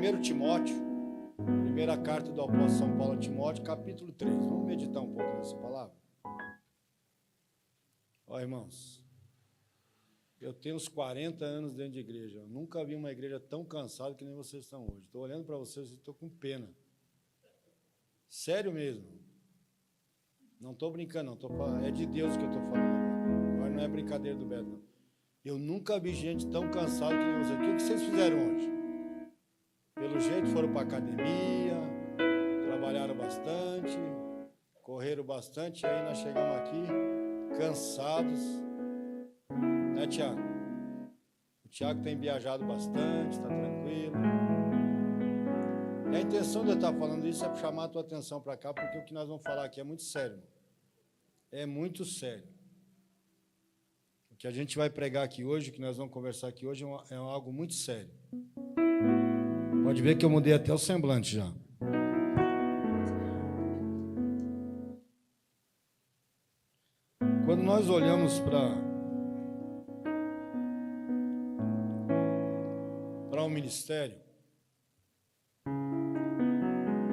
1 Timóteo, primeira carta do apóstolo São Paulo a Timóteo, capítulo 3. Vamos meditar um pouco nessa palavra? Ó, irmãos, eu tenho uns 40 anos dentro de igreja. Eu nunca vi uma igreja tão cansada que nem vocês estão hoje. Estou olhando para vocês e estou com pena. Sério mesmo. Não estou brincando, não. É de Deus que eu estou falando. Agora não é brincadeira do Beto, não. Eu nunca vi gente tão cansada que nem vocês. O que vocês fizeram hoje? Pelo jeito foram para a academia, trabalharam bastante, correram bastante, e aí nós chegamos aqui cansados. Né, Tiago? O Tiago tem viajado bastante, está tranquilo. E a intenção de eu estar falando isso é para chamar a tua atenção para cá, porque o que nós vamos falar aqui é muito sério. É muito sério. O que a gente vai pregar aqui hoje, o que nós vamos conversar aqui hoje é algo muito sério. Pode ver que eu mudei até o semblante já. Quando nós olhamos para o ministério,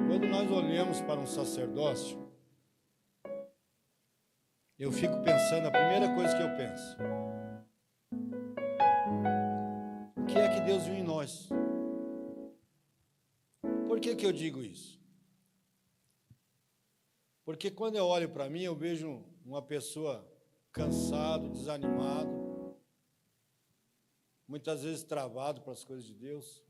quando nós olhamos para um sacerdócio, eu fico pensando, a primeira coisa que eu penso, o que é que Deus viu em nós? Por que eu digo isso? Porque quando eu olho para mim, eu vejo uma pessoa cansado, desanimado, muitas vezes travado para as coisas de Deus.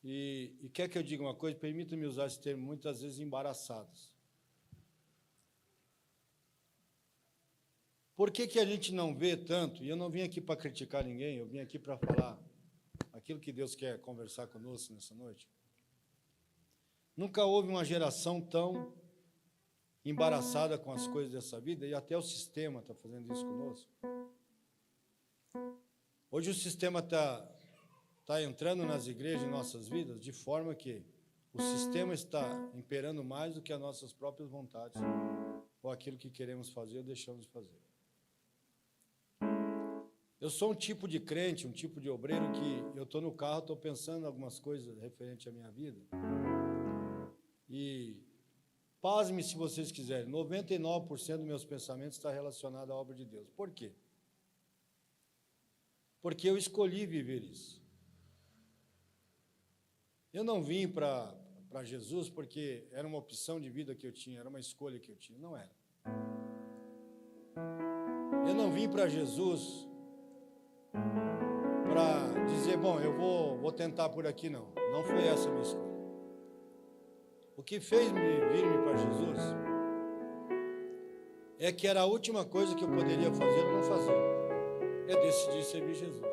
E quer que eu diga uma coisa? Permita-me usar esse termo, muitas vezes embaraçados. Por que a gente não vê tanto? E eu não vim aqui para criticar ninguém, eu vim aqui para falar aquilo que Deus quer conversar conosco nessa noite. Nunca houve uma geração tão embaraçada com as coisas dessa vida, e até o sistema está fazendo isso conosco. Hoje o sistema está entrando nas igrejas, em nossas vidas, de forma que o sistema está imperando mais do que as nossas próprias vontades, ou aquilo que queremos fazer ou deixamos de fazer. Eu sou um tipo de crente, um tipo de obreiro que eu estou no carro, estou pensando em algumas coisas referentes à minha vida. E, pasme se vocês quiserem, 99% dos meus pensamentos está relacionado à obra de Deus. Por quê? Porque eu escolhi viver isso. Eu não vim para Jesus porque era uma opção de vida que eu tinha, era uma escolha que eu tinha. Não era. Eu não vim para Jesus para dizer, bom, eu vou tentar por aqui, não. Não foi essa a minha escolha. O que fez me vir para Jesus é que era a última coisa que eu poderia fazer ou não fazer. É decidir servir Jesus.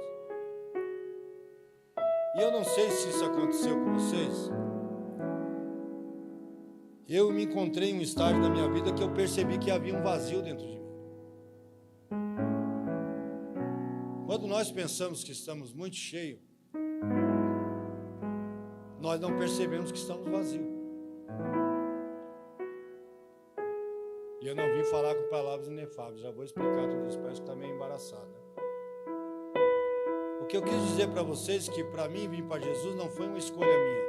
E eu não sei se isso aconteceu com vocês. Eu me encontrei em um estágio da minha vida que eu percebi que havia um vazio dentro de mim. Quando nós pensamos que estamos muito cheios, nós não percebemos que estamos vazios. E eu não vim falar com palavras inefáveis, já vou explicar tudo isso, parece que está meio embaraçado. Né? O que eu quis dizer para vocês é que para mim vir para Jesus não foi uma escolha minha.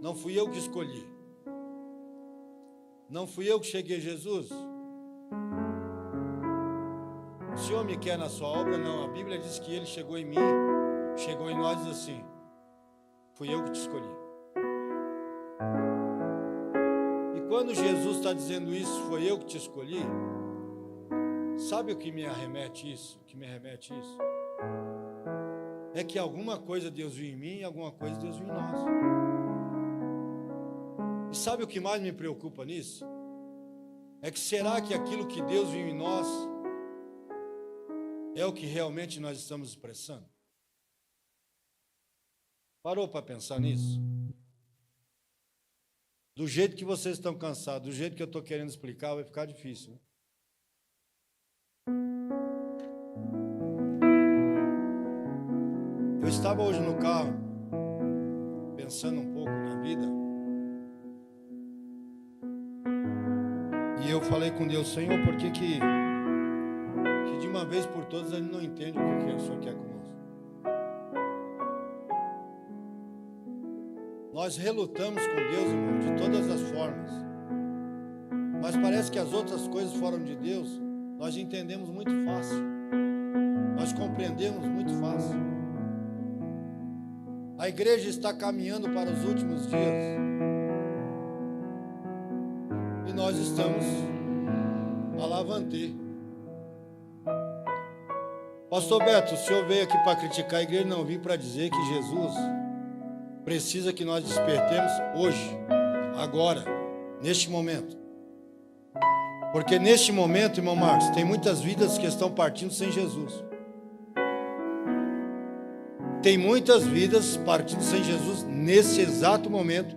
Não fui eu que escolhi. Não fui eu que cheguei a Jesus. O Senhor me quer na sua obra? Não, a Bíblia diz que Ele chegou em mim, chegou em nós e diz assim, fui eu que te escolhi. Quando Jesus está dizendo isso, foi eu que te escolhi, sabe o que me remete isso? É que alguma coisa Deus viu em mim e alguma coisa Deus viu em nós. E sabe o que mais me preocupa nisso? É que será que aquilo que Deus viu em nós é o que realmente nós estamos expressando? Parou para pensar nisso? Do jeito que vocês estão cansados, do jeito que eu estou querendo explicar, vai ficar difícil. Né? Eu estava hoje no carro, pensando um pouco na vida, e eu falei com Deus, Senhor, por que de uma vez por todas ele não entende o que o Senhor quer conosco? Nós relutamos com Deus, irmão, de todas as formas. Mas parece que as outras coisas fora de Deus, nós entendemos muito fácil. Nós compreendemos muito fácil. A igreja está caminhando para os últimos dias. E nós estamos alavante. Pastor Beto, o senhor veio aqui para criticar a igreja, não vim para dizer que Jesus precisa que nós despertemos hoje, agora, neste momento. Porque neste momento, irmão Marcos, tem muitas vidas que estão partindo sem Jesus. Tem muitas vidas partindo sem Jesus nesse exato momento.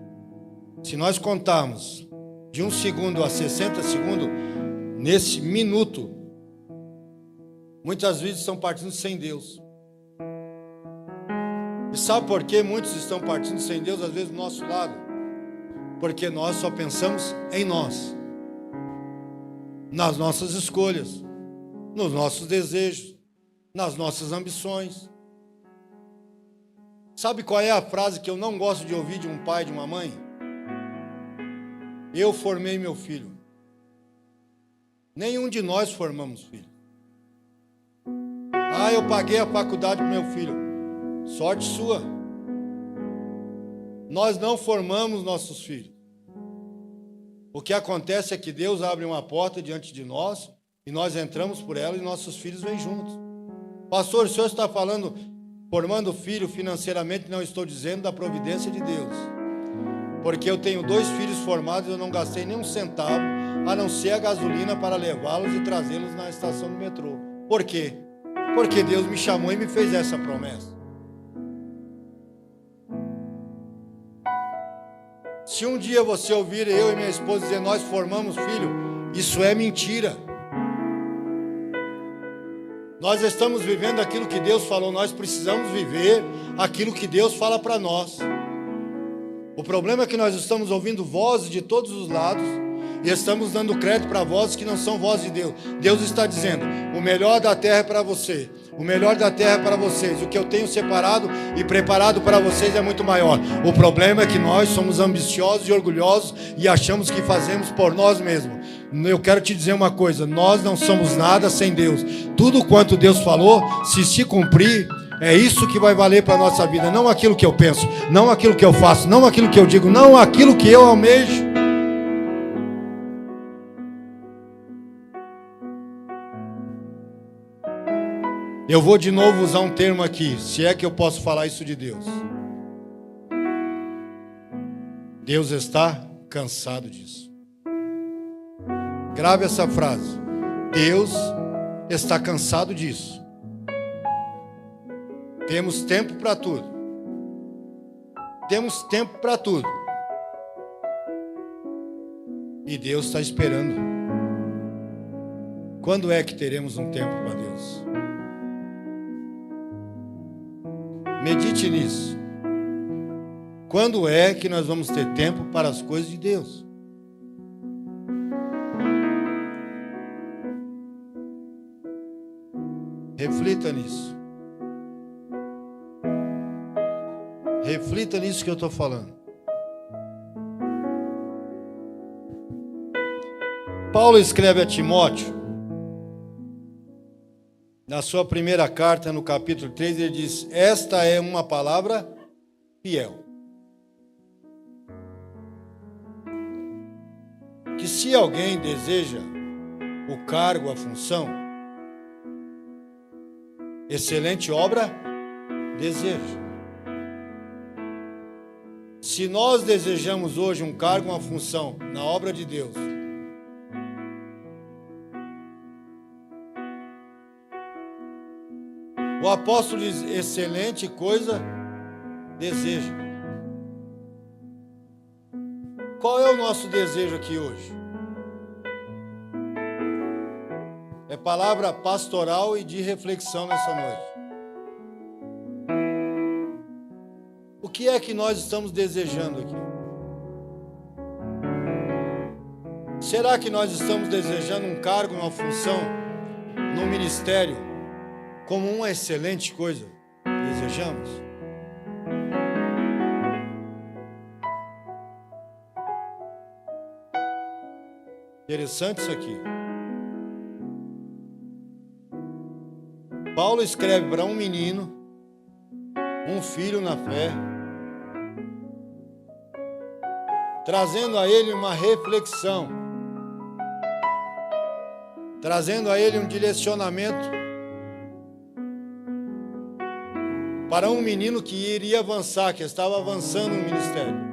Se nós contarmos de 1 segundo a 60 segundos, nesse minuto, muitas vidas estão partindo sem Deus. E sabe por que muitos estão partindo sem Deus, às vezes do nosso lado? Porque nós só pensamos em nós, nas nossas escolhas, nos nossos desejos, nas nossas ambições. Sabe qual é a frase que eu não gosto de ouvir de um pai, de uma mãe? Eu formei meu filho. Nenhum de nós formamos filho. Ah, eu paguei a faculdade para meu filho. Sorte sua. Nós não formamos nossos filhos. O que acontece é que Deus abre uma porta diante de nós e nós entramos por ela e nossos filhos vêm juntos. Pastor, o senhor está falando formando filho financeiramente? Não estou dizendo da providência de Deus. Porque eu tenho 2 filhos formados e eu não gastei nem um centavo, a não ser a gasolina para levá-los e trazê-los na estação do metrô. Por quê? Porque Deus me chamou e me fez essa promessa. Se um dia você ouvir eu e minha esposa dizer nós formamos filho, isso é mentira. Nós estamos vivendo aquilo que Deus falou, nós precisamos viver aquilo que Deus fala para nós. O problema é que nós estamos ouvindo vozes de todos os lados e estamos dando crédito para vozes que não são vozes de Deus. Deus está dizendo, o melhor da terra é para você, o melhor da terra é para vocês, o que eu tenho separado e preparado para vocês é muito maior. O problema é que nós somos ambiciosos e orgulhosos e achamos que fazemos por nós mesmos. Eu quero te dizer uma coisa, nós não somos nada sem Deus. Tudo quanto Deus falou, se cumprir, é isso que vai valer para a nossa vida. Não aquilo que eu penso, não aquilo que eu faço, não aquilo que eu digo, não aquilo que eu almejo. Eu vou de novo usar um termo aqui, se é que eu posso falar isso de Deus. Deus está cansado disso. Grave essa frase. Deus está cansado disso. Temos tempo para tudo. Temos tempo para tudo. E Deus está esperando. Quando é que teremos um tempo para Deus? Medite nisso. Quando é que nós vamos ter tempo para as coisas de Deus? Reflita nisso. Reflita nisso que eu estou falando. Paulo escreve a Timóteo, na sua primeira carta, no capítulo 3, ele diz: esta é uma palavra fiel. Que se alguém deseja o cargo, a função, excelente obra, deseja. Se nós desejamos hoje um cargo, uma função na obra de Deus, o apóstolo diz: excelente coisa deseja. Qual é o nosso desejo aqui hoje? É palavra pastoral e de reflexão nessa noite. O que é que nós estamos desejando aqui? Será que nós estamos desejando um cargo, uma função no ministério como uma excelente coisa? Desejamos? Interessante isso aqui. Paulo escreve para um menino, um filho na fé, trazendo a ele uma reflexão, trazendo a ele um direcionamento para um menino que iria avançar, que estava avançando no ministério.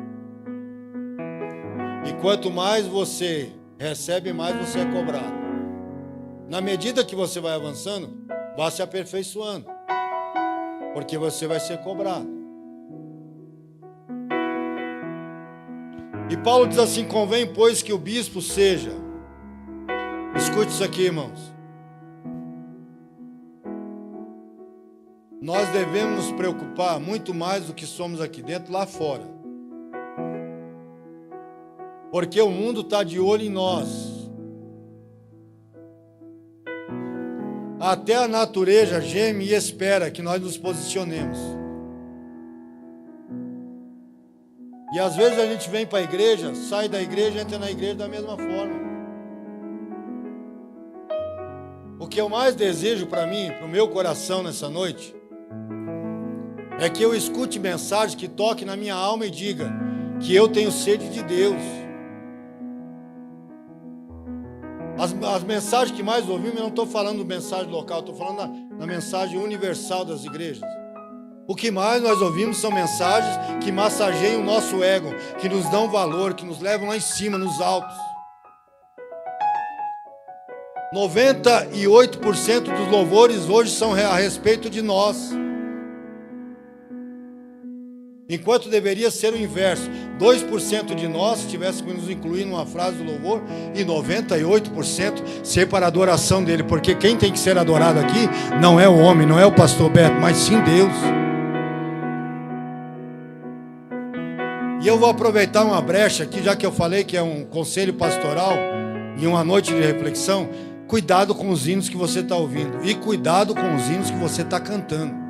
E quanto mais você recebe, mais você é cobrado. Na medida que você vai avançando, vai se aperfeiçoando, porque você vai ser cobrado. E Paulo diz assim: convém, pois, que o bispo seja. Escute isso aqui, irmãos. Nós devemos nos preocupar muito mais do que somos aqui dentro, lá fora. Porque o mundo está de olho em nós. Até a natureza geme e espera que nós nos posicionemos. E às vezes a gente vem para a igreja, sai da igreja e entra na igreja da mesma forma. O que eu mais desejo para mim, para o meu coração nessa noite, é que eu escute mensagens que toquem na minha alma e diga que eu tenho sede de Deus. As mensagens que mais ouvimos, eu não estou falando mensagem local, estou falando na mensagem universal das igrejas. O que mais nós ouvimos são mensagens que massageiam o nosso ego, que nos dão valor, que nos levam lá em cima, nos altos. 98% dos louvores hoje são a respeito de nós. Enquanto deveria ser o inverso. 2% de nós, se tivéssemos nos incluir numa frase do louvor, e 98% ser para a adoração dele. Porque quem tem que ser adorado aqui não é o homem, não é o pastor Beto, mas sim Deus. E eu vou aproveitar uma brecha aqui, já que eu falei que é um conselho pastoral e uma noite de reflexão. Cuidado com os hinos que você está ouvindo. E cuidado com os hinos que você está cantando.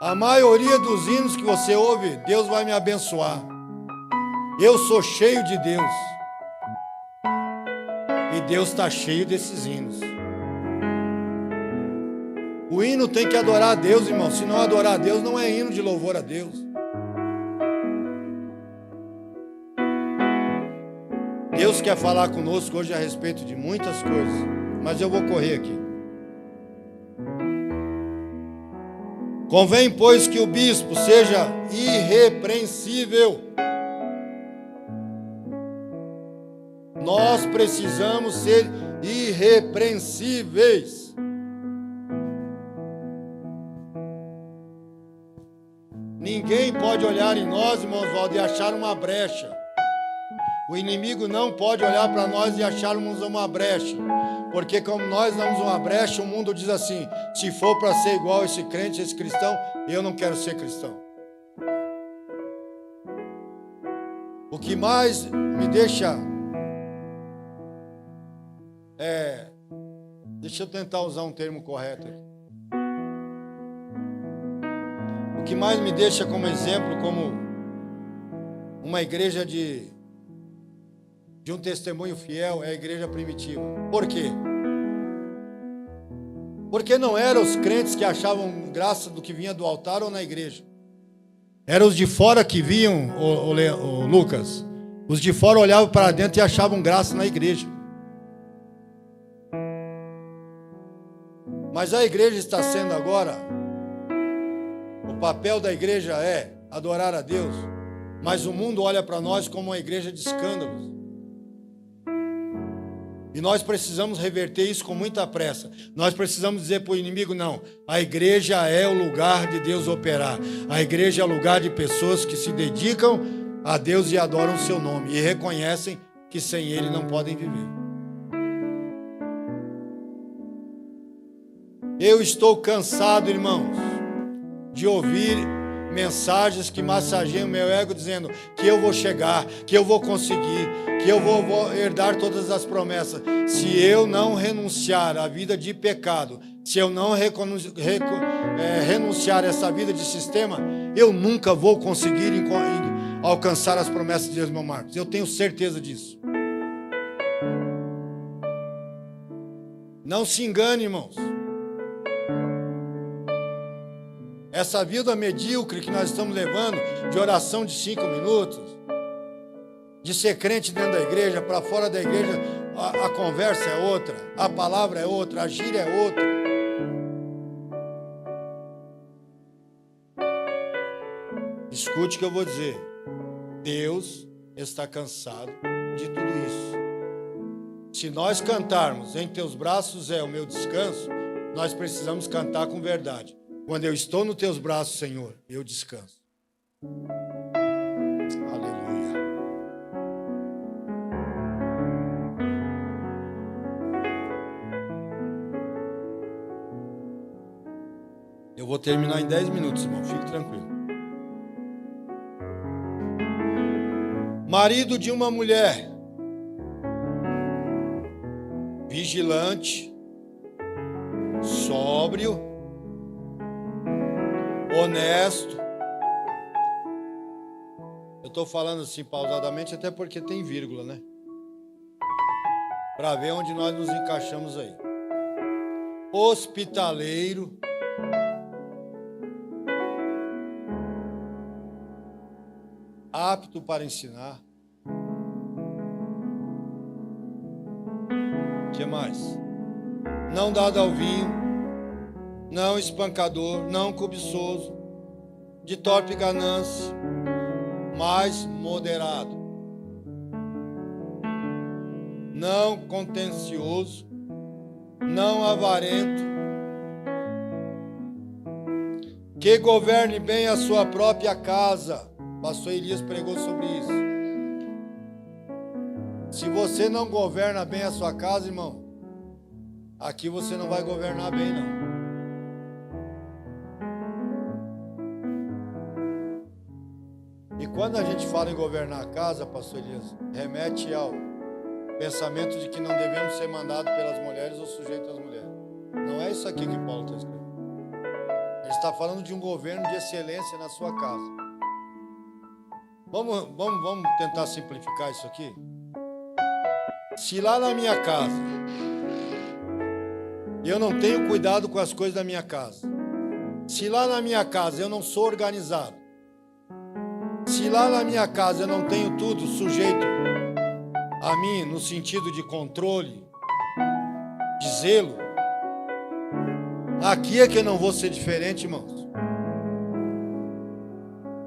A maioria dos hinos que você ouve, Deus vai me abençoar. Eu sou cheio de Deus. E Deus está cheio desses hinos. O hino tem que adorar a Deus, irmão. Se não adorar a Deus, não é hino de louvor a Deus. Deus quer falar conosco hoje a respeito de muitas coisas, mas eu vou correr aqui. Convém, pois, que o bispo seja irrepreensível. Nós precisamos ser irrepreensíveis. Ninguém pode olhar em nós, irmãos Valdo, e achar uma brecha. O inimigo não pode olhar para nós e acharmos uma brecha. Porque como nós damos uma brecha, o mundo diz assim: se for para ser igual esse crente, esse cristão, eu não quero ser cristão. O que mais me deixa... Deixa eu tentar usar um termo correto aqui. O que mais me deixa como exemplo, como uma igreja de um testemunho fiel, é a igreja primitiva. Por quê? Porque não eram os crentes que achavam graça do que vinha do altar ou na igreja. Eram os de fora que viam, o Lucas. Os de fora olhavam para dentro e achavam graça na igreja. Mas a igreja está sendo agora, o papel da igreja é adorar a Deus, mas o mundo olha para nós como uma igreja de escândalos. E nós precisamos reverter isso com muita pressa. Nós precisamos dizer para o inimigo: não, a igreja é o lugar de Deus operar. A igreja é o lugar de pessoas que se dedicam a Deus e adoram o seu nome. E reconhecem que sem Ele não podem viver. Eu estou cansado, irmãos, de ouvir mensagens que massageiam o meu ego, dizendo que eu vou chegar, que eu vou conseguir, que eu vou herdar todas as promessas. Se eu não renunciar à vida de pecado, se eu não renunciar a essa vida de sistema, eu nunca vou conseguir alcançar as promessas de Deus, meu Marcos. Eu tenho certeza disso. Não se engane, irmãos. Essa vida medíocre que nós estamos levando, de oração de 5 minutos, de ser crente dentro da igreja, para fora da igreja, a conversa é outra, a palavra é outra, a gíria é outra. Escute o que eu vou dizer. Deus está cansado de tudo isso. Se nós cantarmos em teus braços é o meu descanso, nós precisamos cantar com verdade. Quando eu estou nos teus braços, Senhor, eu descanso. Aleluia. Eu vou terminar em 10 minutos, irmão. Fique tranquilo. Marido de uma mulher, vigilante, sóbrio, honesto. Eu estou falando assim pausadamente, até porque tem vírgula, né? Para ver onde nós nos encaixamos aí. Hospitaleiro, apto para ensinar. O que mais? Não dado ao vinho, não espancador, não cobiçoso, de torpe ganância, mas moderado, não contencioso, não avarento, que governe bem a sua própria casa. Pastor Elias pregou sobre isso. Se você não governa bem a sua casa, irmão, aqui você não vai governar bem, não. E quando a gente fala em governar a casa, pastor Elias, remete ao pensamento de que não devemos ser mandados pelas mulheres ou sujeitos às mulheres. Não é isso aqui que Paulo está escrevendo. Ele está falando de um governo de excelência na sua casa. Vamos tentar simplificar isso aqui? Se lá na minha casa eu não tenho cuidado com as coisas da minha casa, se lá na minha casa eu não sou organizado, se lá na minha casa eu não tenho tudo sujeito a mim no sentido de controle, de zelo, aqui é que eu não vou ser diferente, irmãos.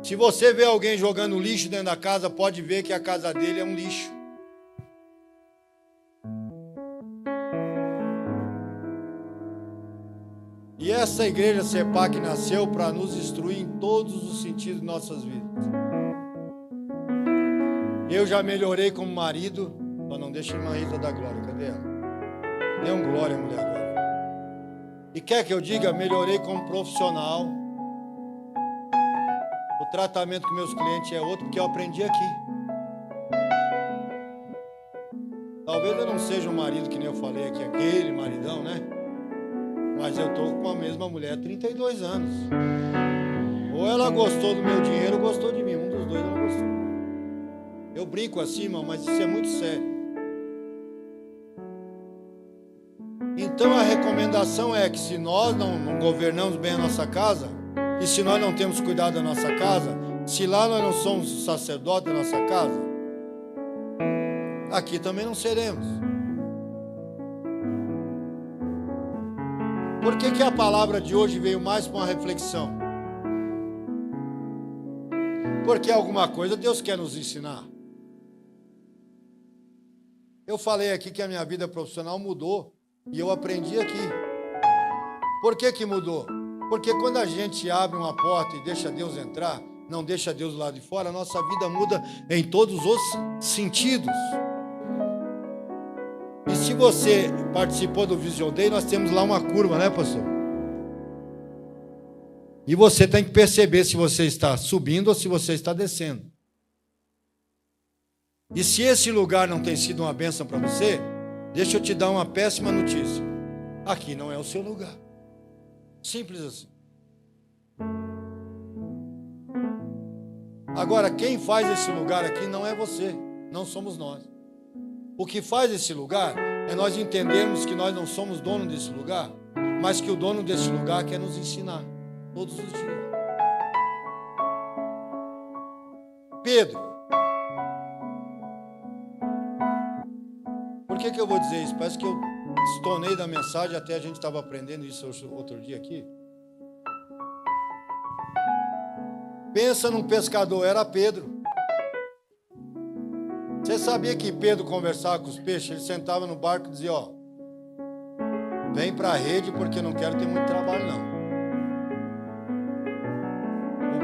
Se você vê alguém jogando lixo dentro da casa, pode ver que a casa dele é um lixo. E essa igreja CEPAC nasceu para nos instruir em todos os sentidos de nossas vidas. Eu já melhorei como marido, só não deixa a irmã Rita dar glória, cadê ela? Dê um glória, mulher, agora. E quer que eu diga, melhorei como profissional. O tratamento com meus clientes é outro, porque eu aprendi aqui. Talvez eu não seja um marido que nem eu falei aqui, aquele maridão, né? Mas eu estou com a mesma mulher há 32 anos. Ou ela gostou do meu dinheiro ou gostou de mim. Um dos dois não gostou. Eu brinco assim, irmão, mas isso é muito sério. Então a recomendação é que se nós não governamos bem a nossa casa, e se nós não temos cuidado da nossa casa, se lá nós não somos sacerdotes da nossa casa, aqui também não seremos. Por que a palavra de hoje veio mais para uma reflexão? Porque alguma coisa Deus quer nos ensinar. Eu falei aqui que a minha vida profissional mudou e eu aprendi aqui. Por que mudou? Porque quando a gente abre uma porta e deixa Deus entrar, não deixa Deus do lado de fora, a nossa vida muda em todos os sentidos. E se você participou do Vision Day, nós temos lá uma curva, né, pastor? E você tem que perceber se você está subindo ou se você está descendo. E se esse lugar não tem sido uma bênção para você, deixa eu te dar uma péssima notícia. Aqui não é o seu lugar. Simples assim. Agora, quem faz esse lugar aqui não é você, não somos nós. O que faz esse lugar é nós entendermos que nós não somos dono desse lugar, mas que o dono desse lugar quer nos ensinar todos os dias. Pedro, por que eu vou dizer isso? Parece que eu estonei da mensagem, até a gente estava aprendendo isso outro dia aqui. Pensa num pescador, era Pedro. Você sabia que Pedro conversava com os peixes? Ele sentava no barco e dizia, ó, vem para a rede porque não quero ter muito trabalho não.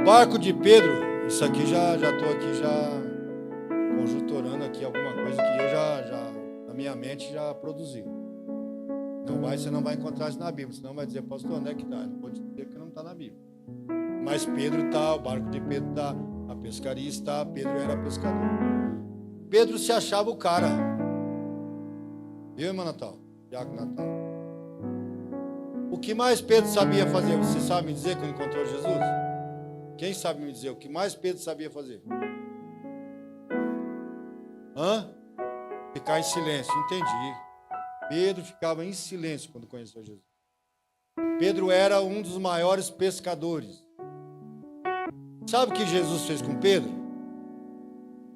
O barco de Pedro, isso aqui já estou aqui conjunturando aqui alguma coisa que eu já na minha mente já produziu. Você não vai encontrar isso na Bíblia, senão vai dizer, pastor, onde é que está? Não pode dizer que não está na Bíblia. Mas Pedro está, o barco de Pedro está, a pescaria está, Pedro era pescador. Pedro se achava o cara. Viu, irmão Natal? Diácono Natal. O que mais Pedro sabia fazer? Você sabe me dizer quando encontrou Jesus? Quem sabe me dizer o que mais Pedro sabia fazer? Ficar em silêncio. Entendi. Pedro ficava em silêncio quando conheceu Jesus. Pedro era um dos maiores pescadores. Sabe o que Jesus fez com Pedro?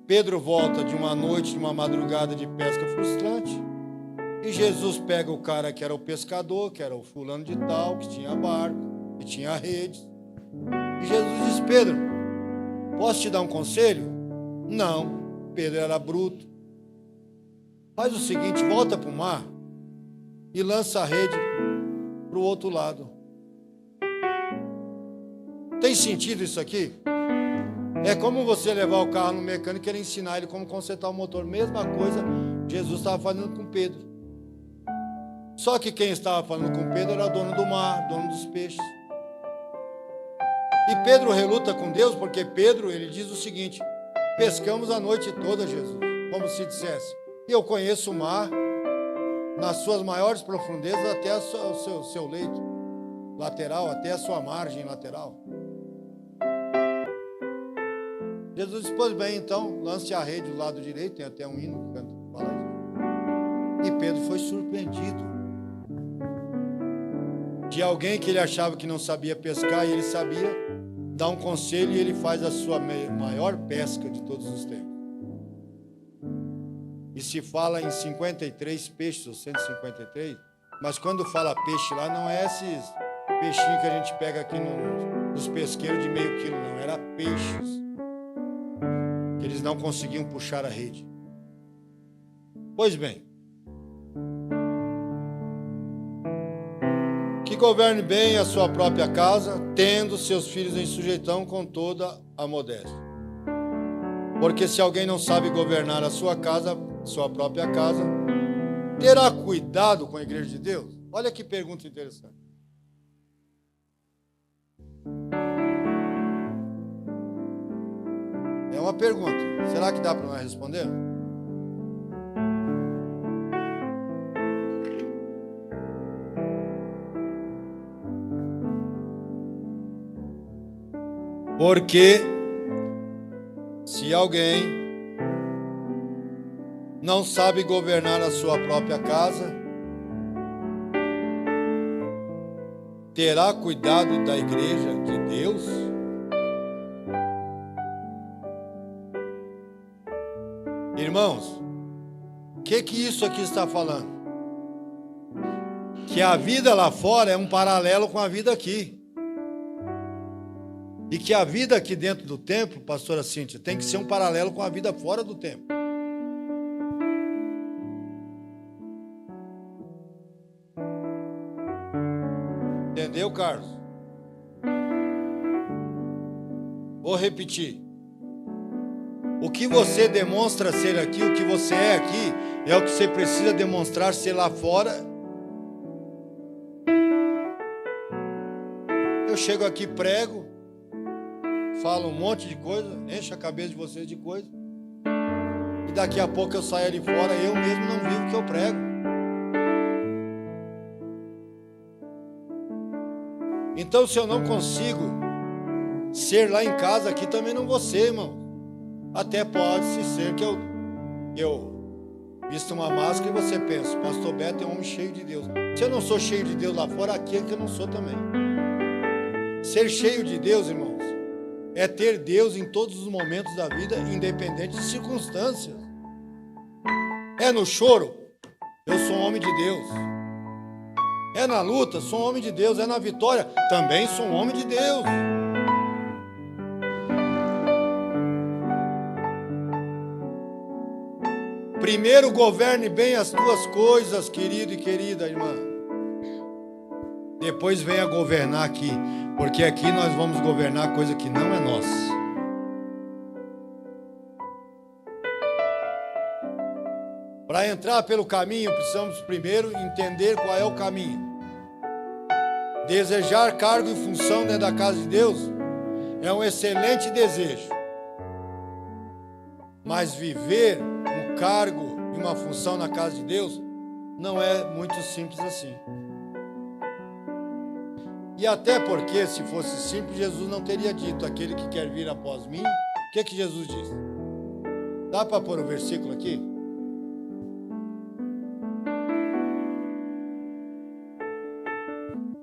Pedro volta de uma noite, de uma madrugada de pesca frustrante, e Jesus pega o cara que era o pescador, que era o fulano de tal, que tinha barco, que tinha redes, e Jesus diz, Pedro, posso te dar um conselho? Não, Pedro era bruto. Faz o seguinte, volta para o mar e lança a rede para o outro lado. Tem sentido isso aqui? É como você levar o carro no mecânico e ele ensinar ele como consertar o motor. Mesma coisa Jesus estava fazendo com Pedro. Só que quem estava falando com Pedro era dono do mar, dono dos peixes. E Pedro reluta com Deus, porque Pedro, ele diz o seguinte, pescamos a noite toda, Jesus, como se dissesse, e eu conheço o mar nas suas maiores profundezas até o seu leito lateral, até a sua margem lateral. Jesus disse, pois bem, então, lance a rede do lado direito, tem até um hino que canta, fala isso. E Pedro foi surpreendido de alguém que ele achava que não sabia pescar, e ele sabia dar um conselho, e ele faz a sua maior pesca de todos os tempos. E se fala em 53 peixes, ou 153, mas quando fala peixe lá, não é esses peixinhos que a gente pega aqui nos pesqueiros de meio quilo, não, era peixes. Eles não conseguiam puxar a rede. Pois bem, que governe bem a sua própria casa, tendo seus filhos em sujeitão com toda a modéstia. Porque se alguém não sabe governar a sua casa, sua própria casa, terá cuidado com a igreja de Deus? Olha que pergunta interessante. É uma pergunta. Será que dá para nós responder? Porque se alguém não sabe governar a sua própria casa, terá cuidado da igreja de Deus? Irmãos, o que isso aqui está falando? Que a vida lá fora é um paralelo com a vida aqui. E que a vida aqui dentro do templo, pastora Cíntia, tem que ser um paralelo com a vida fora do templo. Entendeu, Carlos? Vou repetir. O que você demonstra ser aqui, o que você é aqui, é o que você precisa demonstrar ser lá fora. Eu chego aqui, prego, falo um monte de coisa, encho a cabeça de vocês de coisa, e daqui a pouco eu saio ali fora, eu mesmo não vivo o que eu prego. Então, se eu não consigo ser lá em casa, aqui também não vou ser, irmão. Até pode ser que eu visto uma máscara e você pensa, pastor Beto é um homem cheio de Deus. Se eu não sou cheio de Deus lá fora, aqui é que eu não sou também. Ser cheio de Deus, irmãos, é ter Deus em todos os momentos da vida, independente de circunstâncias. É no choro, eu sou um homem de Deus. É na luta, sou um homem de Deus. É na vitória, também sou um homem de Deus. Primeiro governe bem as tuas coisas, querido e querida irmã. Depois venha governar aqui, porque aqui nós vamos governar coisa que não é nossa. Para entrar pelo caminho, precisamos primeiro entender qual é o caminho. Desejar cargo e função dentro da casa de Deus é um excelente desejo. Mas viver um cargo e uma função na casa de Deus não é muito simples assim. E até porque, se fosse simples, Jesus não teria dito: aquele que quer vir após mim. O que Jesus disse? Dá para pôr o versículo aqui?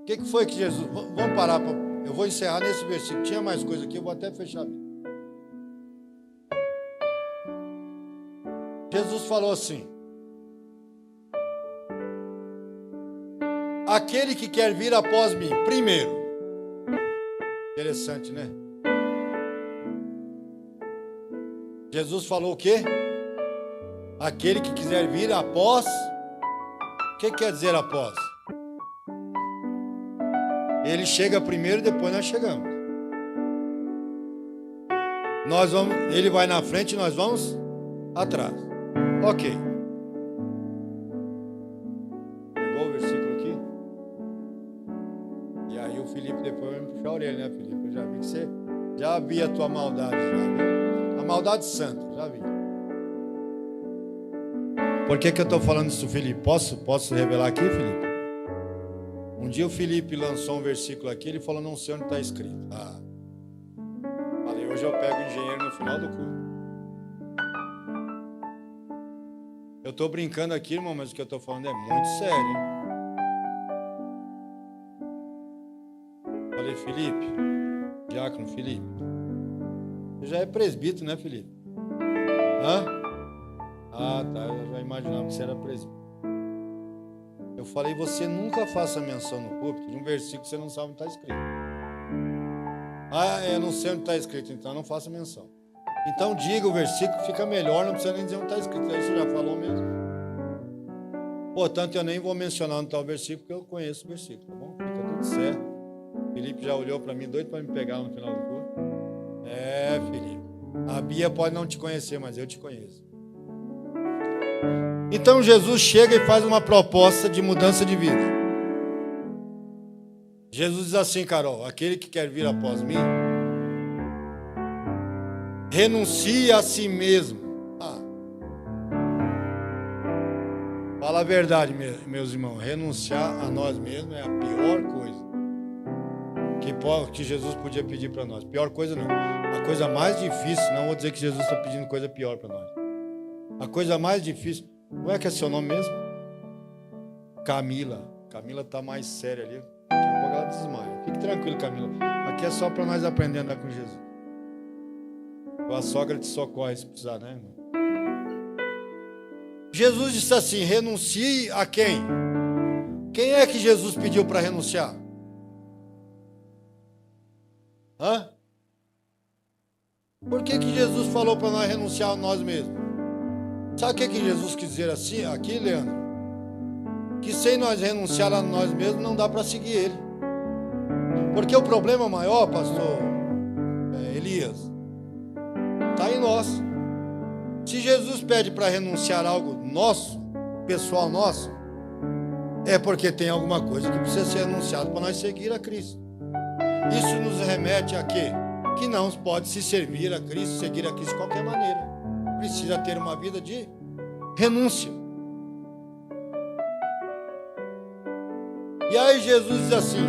O que foi que Jesus... Vamos parar, eu vou encerrar nesse versículo. Tinha mais coisa aqui, eu vou até fechar. Jesus falou assim: aquele que quer vir após mim, primeiro. Interessante, né? Jesus falou o quê? Aquele que quiser vir após. O que quer dizer após? Ele chega primeiro e depois nós chegamos. Ele vai na frente e nós vamos atrás. Ok. Pegou o versículo aqui? E aí o Felipe depois vai me puxar a orelha, né, Felipe? Eu já vi que você já vi a tua maldade, já vi. A maldade santa, já vi. Por que eu estou falando isso, Felipe? Posso revelar aqui, Felipe? Um dia o Felipe lançou um versículo aqui, ele falou: não sei onde está escrito. Falei, hoje eu pego o engenheiro no final do culto. Eu estou brincando aqui, irmão, mas o que eu estou falando é muito sério, hein? Falei, Felipe, diácono Felipe, você já é presbítero, né, Felipe? Hã? Ah, tá, eu já imaginava que você era presbítero. Eu falei, você nunca faça menção no púlpito de um versículo que você não sabe onde está escrito. Eu não sei onde está escrito, então não faça menção. Então diga o versículo, fica melhor, não precisa nem dizer onde está escrito. Aí você já falou mesmo. Portanto, eu nem vou mencionar onde está o versículo, porque eu conheço o versículo, tá bom? Fica tudo certo. O Felipe já olhou para mim, doido para me pegar no final do culto. Felipe, a Bia pode não te conhecer, mas eu te conheço. Então Jesus chega e faz uma proposta de mudança de vida. Jesus diz assim, Carol: aquele que quer vir após mim, renuncie a si mesmo. Fala a verdade, meus irmãos. Renunciar a nós mesmos é a pior coisa que Jesus podia pedir para nós. Pior coisa não. A coisa mais difícil, não vou dizer que Jesus está pedindo coisa pior para nós. A coisa mais difícil... Como é que é seu nome mesmo? Camila. Camila está mais séria ali. Daqui a pouco ela desmaia. Fique tranquilo, Camila. Aqui é só para nós aprender a andar com Jesus. A sogra te socorre se precisar, né, irmão? Jesus disse assim: renuncie a quem? Quem é que Jesus pediu para renunciar? Por que Jesus falou para nós renunciar a nós mesmos? Sabe o que Jesus quis dizer assim, aqui, Leandro? Que sem nós renunciar a nós mesmos, não dá para seguir Ele. Porque o problema maior, pastor Elias, está em nós. Se Jesus pede para renunciar a algo nosso, pessoal nosso, é porque tem alguma coisa que precisa ser renunciado para nós seguir a Cristo. Isso nos remete a quê? Que não pode se servir a Cristo, seguir a Cristo de qualquer maneira. Precisa ter uma vida de renúncia. E aí Jesus diz assim: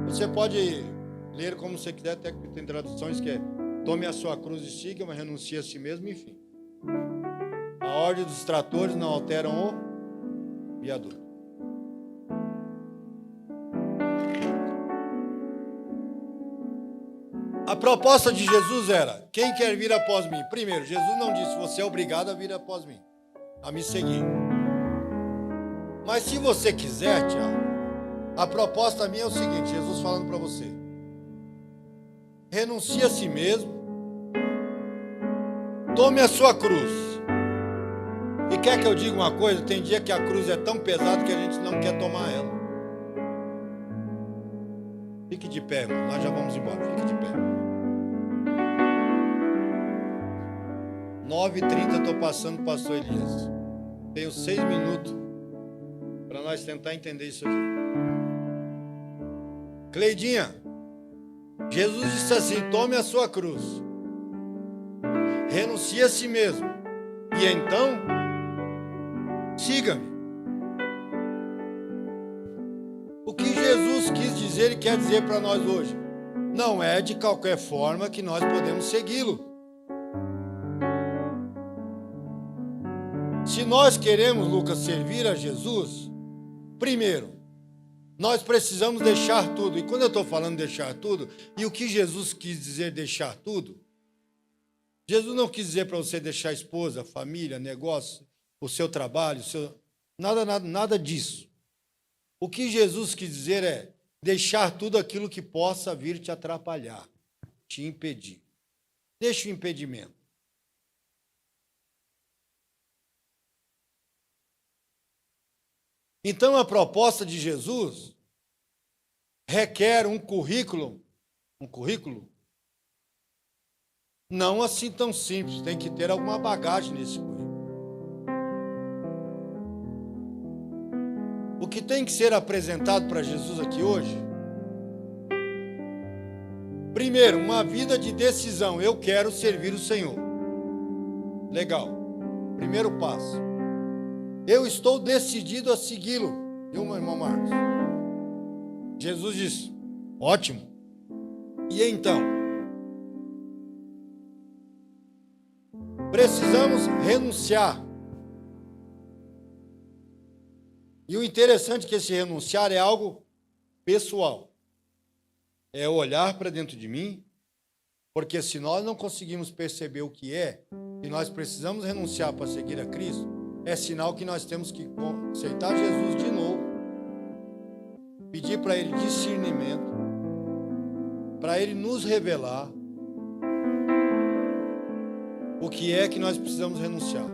você pode ler como você quiser, até que tem traduções que é: tome a sua cruz e siga, mas renuncie a si mesmo, enfim. A ordem dos tratores não alteram o viaduto. A proposta de Jesus era: quem quer vir após mim? Primeiro, Jesus não disse: você é obrigado a vir após mim, a me seguir. Mas se você quiser, Tiago, a proposta minha é o seguinte: Jesus falando para você: renuncie a si mesmo, tome a sua cruz. E quer que eu diga uma coisa? Tem dia que a cruz é tão pesada que a gente não quer tomar ela. Fique de pé, irmão. Nós já vamos embora. Fique de pé. 9h30 estou passando, pastor Elias. Tenho 6 minutos para nós tentar entender isso aqui. Cleidinha, Jesus disse assim: tome a sua cruz, renuncie a si mesmo, e então siga-me. O que Jesus quis dizer e quer dizer para nós hoje? Não é de qualquer forma que nós podemos segui-lo. Se nós queremos, Lucas, servir a Jesus, primeiro, nós precisamos deixar tudo. E quando eu estou falando deixar tudo, e o que Jesus quis dizer deixar tudo? Jesus não quis dizer para você deixar a esposa, a família, negócio, o seu trabalho, nada disso. O que Jesus quis dizer é deixar tudo aquilo que possa vir te atrapalhar, te impedir. Deixa o impedimento. Então, a proposta de Jesus requer um currículo não assim tão simples, tem que ter alguma bagagem nesse currículo. O que tem que ser apresentado para Jesus aqui hoje? Primeiro, uma vida de decisão. Eu quero servir o Senhor. Legal. Primeiro passo. Eu estou decidido a segui-lo. Viu, meu irmão Marcos? Jesus disse: ótimo. E então? Precisamos renunciar. E o interessante é que esse renunciar é algo pessoal. É olhar para dentro de mim, porque se nós não conseguimos perceber o que é, e nós precisamos renunciar para seguir a Cristo, é sinal que nós temos que aceitar Jesus de novo, pedir para Ele discernimento, para Ele nos revelar o que é que nós precisamos renunciar.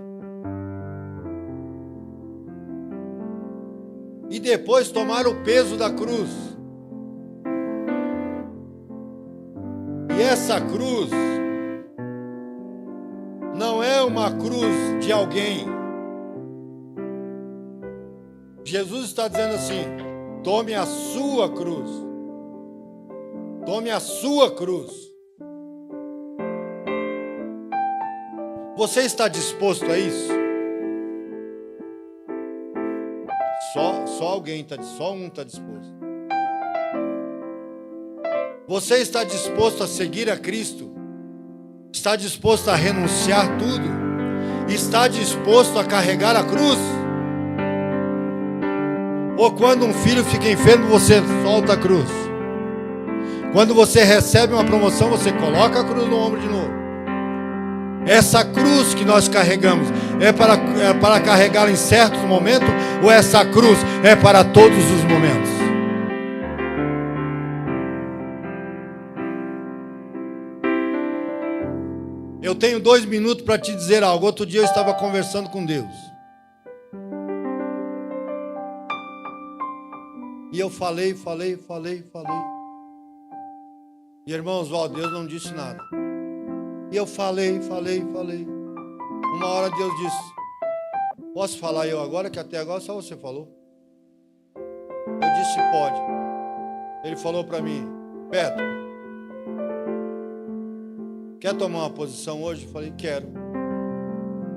E depois tomar o peso da cruz. E essa cruz não é uma cruz de alguém. Jesus está dizendo assim: tome a sua cruz. Tome a sua cruz. Você está disposto a isso? Só alguém está, só um está disposto. Você está disposto a seguir a Cristo? Está disposto a renunciar tudo? Está disposto a carregar a cruz? Ou quando um filho fica enfermo, você solta a cruz? Quando você recebe uma promoção, você coloca a cruz no ombro de novo? Essa cruz que nós carregamos é para carregá-la em certos momentos, ou essa cruz é para todos os momentos? Eu tenho 2 minutos para te dizer algo. Outro dia eu estava conversando com Deus. E eu falei. E irmãos, Deus não disse nada. E eu falei. Uma hora Deus disse: posso falar eu agora, que até agora só você falou? Eu disse: pode. Ele falou para mim: Beto, quer tomar uma posição hoje? Eu falei: quero.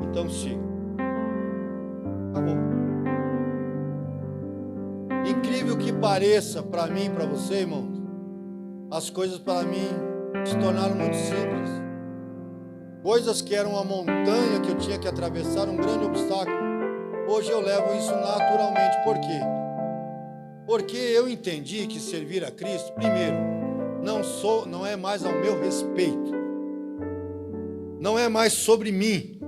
Então siga. Acabou. Incrível que pareça para mim e para você, irmãos, as coisas para mim se tornaram muito simples. Coisas que eram uma montanha que eu tinha que atravessar, um grande obstáculo. Hoje eu levo isso naturalmente. Por quê? Porque eu entendi que servir a Cristo, primeiro, não é mais ao meu respeito. Não é mais sobre mim.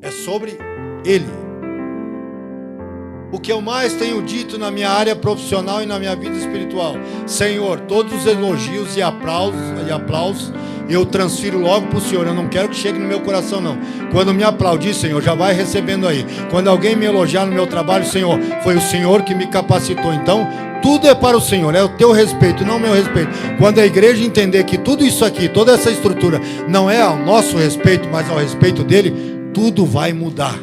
É sobre Ele. O que eu mais tenho dito na minha área profissional e na minha vida espiritual: Senhor, todos os elogios e aplausos eu transfiro logo para o Senhor. Eu não quero que chegue no meu coração, não. Quando me aplaudir, Senhor, já vai recebendo aí. Quando alguém me elogiar no meu trabalho, Senhor, foi o Senhor que me capacitou. Então, tudo é para o Senhor, é o teu respeito, não o meu respeito. Quando a igreja entender que tudo isso aqui, toda essa estrutura, não é ao nosso respeito, mas ao respeito dele, tudo vai mudar.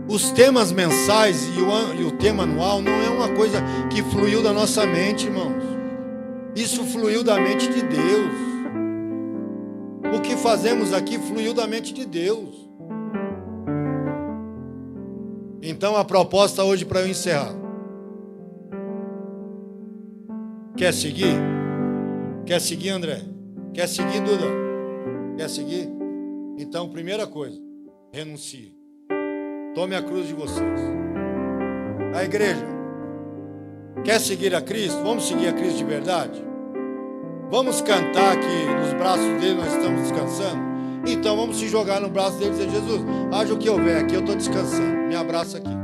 Os temas mensais e o tema anual não é uma coisa que fluiu da nossa mente, irmãos. Isso fluiu da mente de Deus. O que fazemos aqui fluiu da mente de Deus. Então a proposta hoje para eu encerrar. Quer seguir? Quer seguir, André? Quer seguir, Duda? Quer seguir? Então, primeira coisa, renuncie. Tome a cruz de vocês. A igreja quer seguir a Cristo? Vamos seguir a Cristo de verdade? Vamos cantar que nos braços dele nós estamos descansando? Então vamos se jogar no braço dele e dizer: Jesus, haja o que houver, aqui eu estou descansando, me abraça aqui.